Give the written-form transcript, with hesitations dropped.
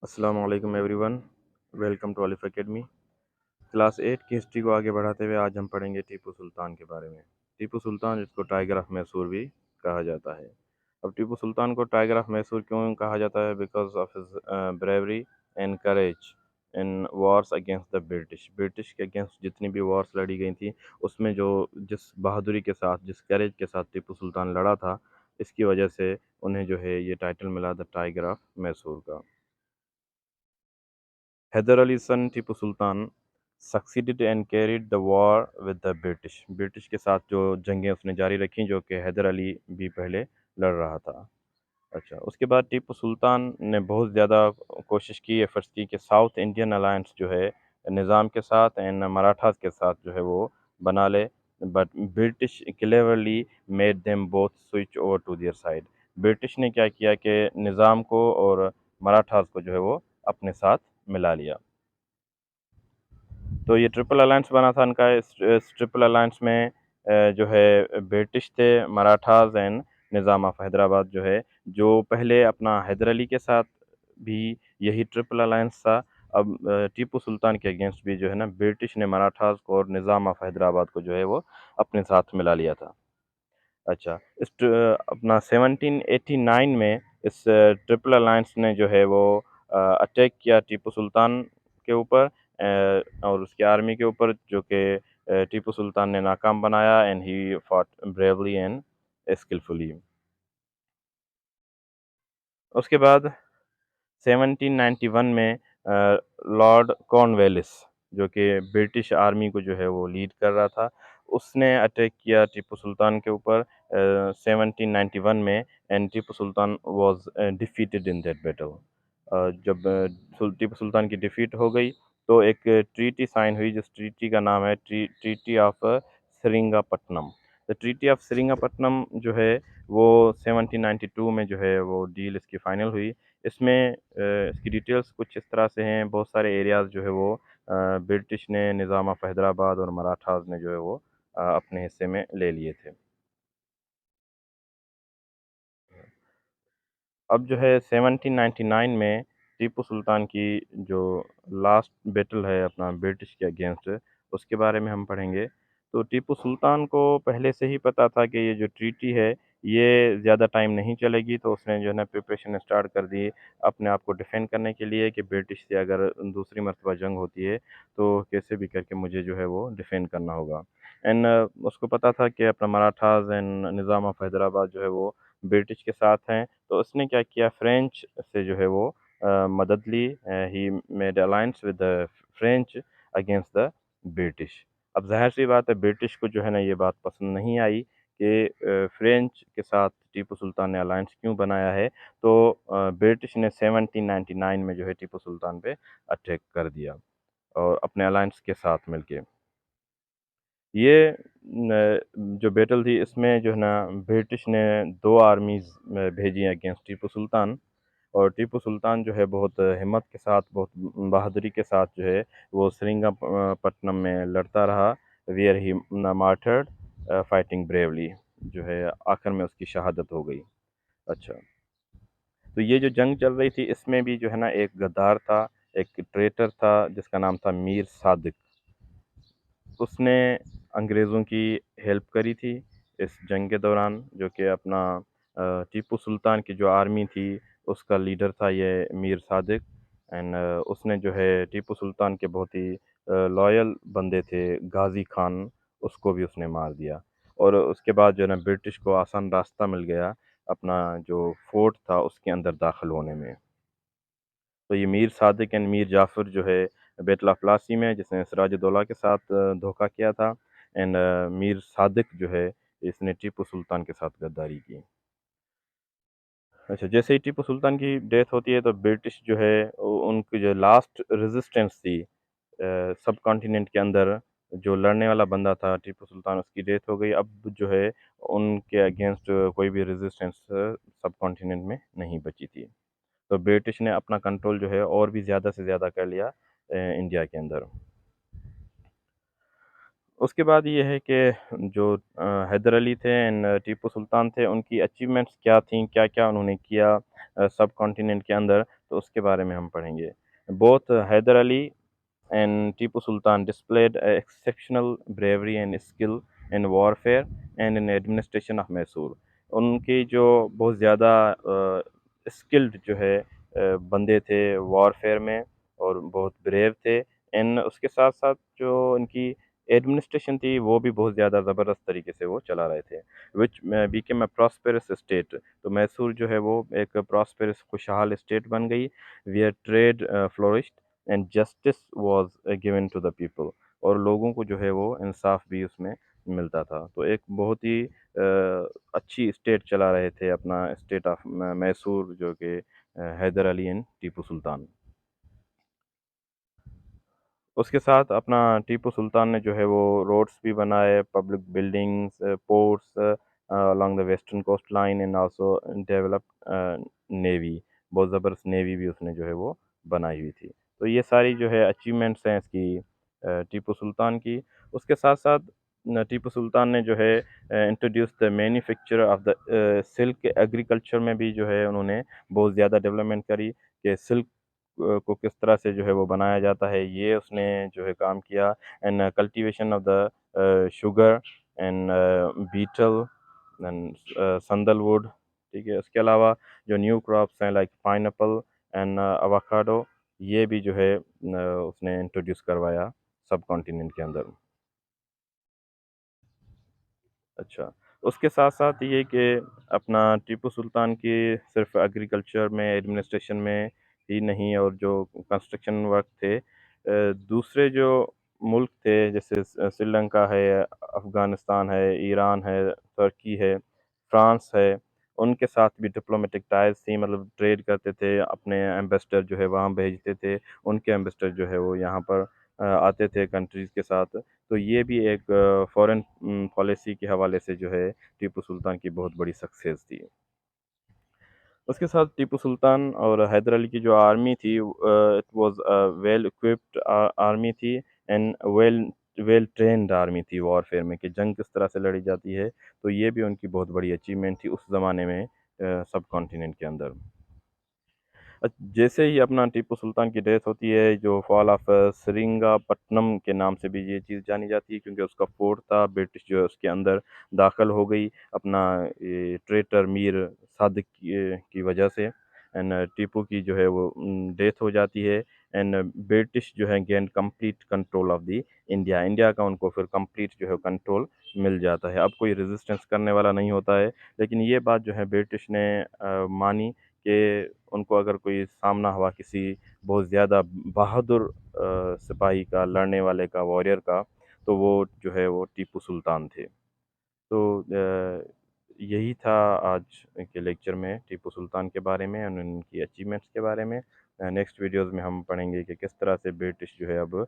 अस्सलाम वालेकुम everyone. Welcome to अलिफ एकेडमी। क्लास 8 की हिस्ट्री को आगे बढ़ाते हुए आज हम पढ़ेंगे टीपू सुल्तान के बारे में। टीपू सुल्तान जिसको टाइगर ऑफ मैसूर भी कहा जाता है। अब टीपू सुल्तान को टाइगर ऑफ मैसूर क्यों कहा जाता है? Because of his bravery and courage in Wars against the British. British के अगेंस्ट जितनी भी वॉर्स लड़ी गई थी उसमें जो जिस बहादुरी के साथ, जिस करेज के साथ टीपू सुल्तान लड़ा था, इसकी वजह से उन्हें जो है ये टाइटल मिला द टाइगर ऑफ मैसूर का। Hyder Ali son Tipu Sultan succeeded and carried the war with the British. British के साथ जो जंगें उसने जारी रखी, जो कि हैदर अली भी पहले लड़ रहा था। अच्छा, उसके बाद टीपू सुल्तान ने बहुत ज़्यादा कोशिश की, एफर्ट्स की कि साउथ इंडियन अलायंस जो है निज़ाम के साथ एंड मराठास के साथ जो है वो बना ले, but British cleverly made them both switch over to their side. British ने क्या किया कि निज़ाम को और मराठास को जो है वो अपने साथ मिला लिया। तो ये ट्रिपल अलायंस बना था उनका। इस ट्रिपल अलायंस में जो है ब्रिटिश थे, Marathas and Nizam of Hyderabad जो है, जो पहले अपना हैदर अली के साथ भी यही ट्रिपल अलायंस था। अब टीपू सुल्तान के अगेंस्ट भी जो है ना, ब्रिटिश ने मराठास को और निज़ाम ऑफ हैदराबाद को जो है वो अपने साथ मिला लिया था। अच्छा, अपना 1789 में इस ट्रिपल अलायंस ने जो है वो अटैक किया टीपू सुल्तान के ऊपर, और उसकी आर्मी के ऊपर, जो कि टीपू सुल्तान ने नाकाम बनाया and he fought bravely and skilfully. उसके बाद 1791 में लॉर्ड कॉर्नवालिस, जो कि ब्रिटिश आर्मी को जो है वो लीड कर रहा था, उसने अटैक किया टीपू सुल्तान के ऊपर 1791 में, and Tipu Sultan was defeated in that battle. जब टीपू सुल्तान की डिफीट हो गई तो एक ट्रीटी साइन हुई, जिस ट्रीटी का नाम है treaty of Seringapatam. The treaty of Seringapatam जो है वो 1792 में जो है वो डील इसकी फाइनल हुई। इसमें इसकी डिटेल्स कुछ इस तरह से हैं। बहुत सारे एरियाज़ जो है वो ब्रिटिश ने, निज़ाम ऑफ हैदराबाद और मराठास ने जो है वो अपने हिस्से में ले लिए थे। अब जो है 1799 में टीपू सुल्तान की जो लास्ट बैटल है अपना ब्रिटिश के अगेंस्ट, उसके बारे में हम पढ़ेंगे। तो टीपू सुल्तान को पहले से ही पता था कि ये जो ट्रीटी है ये ज़्यादा टाइम नहीं चलेगी, तो उसने जो है ना प्रिपरेशन स्टार्ट कर दी अपने आप को डिफेंड करने के लिए, कि ब्रिटिश से अगर दूसरी मर्तबा जंग होती है तो कैसे भी करके मुझे जो है वो डिफेंड करना होगा। एंड उसको पता था कि अपना Marathas and Nizam of Hyderabad जो है वो ब्रिटिश के साथ हैं, तो उसने क्या किया, फ्रेंच से जो है वो मदद ली। He made alliance with the French against the British. अब जाहिर सी बात है, ब्रिटिश को जो है ना ये बात पसंद नहीं आई कि फ्रेंच के साथ टीपू सुल्तान ने अलायंस क्यों बनाया है। तो ब्रिटिश ने 1799 में जो है टीपू सुल्तान पे अटैक कर दिया, और अपने अलायंस के साथ मिलके ये जो बैटल थी, इसमें जो है ना ब्रिटिश ने दो आर्मीज़ भेजी अगेंस्ट टीपू सुल्तान। और टीपू सुल्तान जो है बहुत हिम्मत के साथ, बहुत बहादुरी के साथ जो है वो पट्टनम में लड़ता रहा। Where he martyred fighting bravely, जो है आखिर में उसकी शहादत हो गई। अच्छा, तो ये जो जंग चल रही थी इसमें भी जो है ना एक गद्दार था, एक ट्रेटर था जिसका नाम था मीर सादिक। उसने अंग्रेज़ों की हेल्प करी थी इस जंग के दौरान, जो कि अपना टीपू सुल्तान की जो आर्मी थी उसका लीडर था ये मीर सादिक। एंड उसने जो है टीपू सुल्तान के बहुत ही लॉयल बंदे थे गाज़ी खान, उसको भी उसने मार दिया। और उसके बाद जो है ना ब्रिटिश को आसान रास्ता मिल गया अपना जो फोर्ट था उसके अंदर दाखिल होने में। तो ये मीर सादिक एंड मीर जाफ़र जो है बैटल ऑफ प्लासी में, जिसने सिराजुद्दौला के साथ धोखा किया था, एंड मीर सादिक जो है इसने टीपू सुल्तान के साथ गद्दारी की। अच्छा, जैसे ही टीपू सुल्तान की डेथ होती है तो ब्रिटिश जो है उनकी जो लास्ट रेजिस्टेंस थी सब कॉन्टिनेंट के अंदर, जो लड़ने वाला बंदा था टीपू सुल्तान, उसकी डेथ हो गई। अब जो है उनके अगेंस्ट कोई भी रेजिस्टेंस सब कॉन्टिनेंट में नहीं बची थी। तो ब्रिटिश ने अपना कंट्रोल जो है और भी ज़्यादा से ज़्यादा कर लिया इंडिया के अंदर। उसके बाद ये है कि जो हैदर अली थे एंड टीपू सुल्तान थे, उनकी अचीवमेंट्स क्या थीं, क्या-क्या उन्होंने किया सब कॉन्टिनेंट के अंदर। तो उसके बारे में हम पढ़ेंगे। Both Hyder Ali and Tipu Sultan displayed exceptional bravery and skill in warfare and in administration of Mysore। उनकी जो बहुत ज़्यादा स्किल्ड जो है बंदे थे वॉरफेयर में, और बहुत ब्रेव थे। एंड उसके साथ साथ जो इनकी एडमिनिस्ट्रेशन थी वो भी बहुत ज़्यादा ज़बरदस्त तरीके से वो चला रहे थे। Which became a prosperous state. तो मैसूर जो है वो एक प्रॉस्पेरस खुशहाल स्टेट बन गई, where trade flourished and justice was given to the people. और लोगों को जो है वो इंसाफ भी उसमें मिलता था। तो एक बहुत ही अच्छी स्टेट चला रहे थे अपना स्टेट ऑफ मैसूर, जो कि हैदर अली एंड टीपू सुल्तान। उसके साथ अपना टीपू सुल्तान ने जो है वो रोड्स भी बनाए, public buildings, ports along the western coastline and also developed navy. बहुत ज़बरदस्त नेवी भी उसने जो है वो बनाई हुई थी। तो ये सारी जो है अचीवमेंट्स हैं इसकी टीपू सुल्तान की। उसके साथ साथ टीपू सुल्तान ने जो है introduce the manufacture of the silk. Agriculture में भी जो है उन्होंने बहुत ज़्यादा डेवलपमेंट करी कि सिल्क को किस तरह से जो है वो बनाया जाता है, ये उसने जो है काम किया। And cultivation of the sugar and betel and sandalwood. ठीक है, उसके अलावा जो न्यू क्रॉप्स हैं लाइक पाइनएप्पल एंड अवाकाडो, ये भी जो है उसने इंट्रोड्यूस करवाया सब कॉन्टिनेंट के अंदर। अच्छा, उसके साथ-साथ ये कि अपना टीपू सुल्तान की सिर्फ़ एग्रीकल्चर में, एडमिनिस्ट्रेशन में ही नहीं, और जो कंस्ट्रक्शन वर्क थे दूसरे जो मुल्क थे जैसे श्रीलंका है, अफ़गानिस्तान है, ईरान है, तुर्की है, फ्रांस है, उनके साथ भी डिप्लोमेटिक टाइज़ थी। मतलब ट्रेड करते थे, अपने एम्बेसडर जो है वहाँ भेजते थे, उनके एम्बेसडर जो है वो यहाँ पर आते थे कंट्रीज़ के साथ। तो ये भी एक फ़ॉरेन पॉलिसी के हवाले से जो है टीपू सुल्तान की बहुत बड़ी सक्सेस थी। उसके साथ टीपू सुल्तान और हैदर अली की जो आर्मी थी it was a well equipped army थी and well well trained army थी वॉरफेयर में, कि जंग किस तरह से लड़ी जाती है। तो ये भी उनकी बहुत बड़ी अचीवमेंट थी उस ज़माने में सब कॉन्टिनेंट के अंदर। जैसे ही अपना टीपू सुल्तान की डेथ होती है, जो फॉल ऑफ सेरिंगापट्टनम के नाम से भी ये चीज़ जानी जाती है, क्योंकि उसका फोर्ट था, ब्रिटिश जो है उसके अंदर दाखिल हो गई अपना ये ट्रेटर मीर सादिक की वजह से। एंड टीपू की जो है वो डेथ हो जाती है। एंड ब्रिटिश जो है gain complete control of the India. India का उनको फिर कंप्लीट जो है कंट्रोल मिल जाता है। अब कोई रेजिस्टेंस करने वाला नहीं होता है। लेकिन ये बात जो है ब्रिटिश ने मानी कि उनको अगर कोई सामना हुआ किसी बहुत ज़्यादा बहादुर सिपाही का, लड़ने वाले का, वॉरियर का, तो वो जो है वो टीपू सुल्तान थे। तो यही था आज के लेक्चर में टीपू सुल्तान के बारे में और उनकी अचीवमेंट्स के बारे में। नेक्स्ट वीडियोज़ में हम पढ़ेंगे कि किस तरह से ब्रिटिश जो है अब